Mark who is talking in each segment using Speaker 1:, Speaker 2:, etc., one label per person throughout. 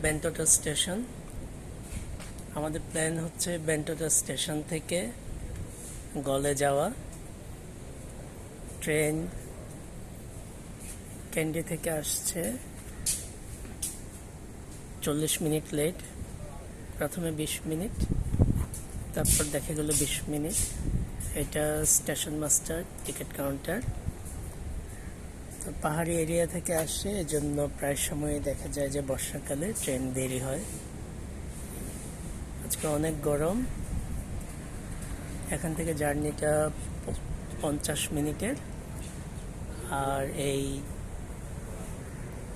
Speaker 1: বেন্টোটা station. আমাদের plan হচ্ছে বেন্টোটা station থেকে গলে যাওয়া। ট্রেন ক্যান্ডি থেকে আসছে 40 মিনিট লেট। প্রথমে 20 মিনিট, তারপর দেখা গেল 20 মিনিট। এটা স্টেশন মাস্টার টিকিট কাউন্টার। তো পাহাড়ি এরিয়া থেকে আসে, এজন্য প্রায় সময় দেখা যায় যে বর্ষাকালে ট্রেন দেরি হয়। আজকে অনেক গরম। এখান থেকে জার্নিটা 50 মিনিটের। আর এই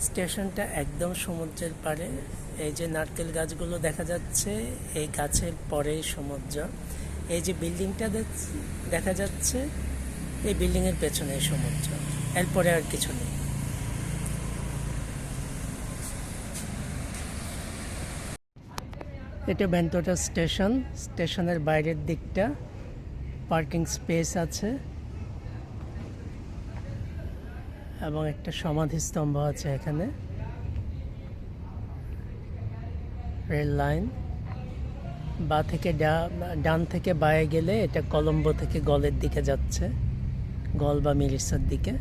Speaker 1: স্টেশনটা একদম সমুদ্রের পাড়ে। এই যে নারকেল গাছগুলো দেখা যাচ্ছে, এই গাছের পরেই সমুদ্র। এই যে বিল্ডিংটা দেখা যাচ্ছে, এই বিল্ডিংয়ের পেছনে সমুদ্র, এরপরে আর কিছু নেই। এটা বেন্টোটা স্টেশন। স্টেশনের বাইরের দিকটা পার্কিং স্পেস আছে এবং একটা সমাধিস্তম্ভ আছে এখানে। রেল লাইন ডান থেকে বায়ে গেলে এটা কলম্বো থেকে গলের দিকে যাচ্ছে, গল বা মিরিসার দিকে।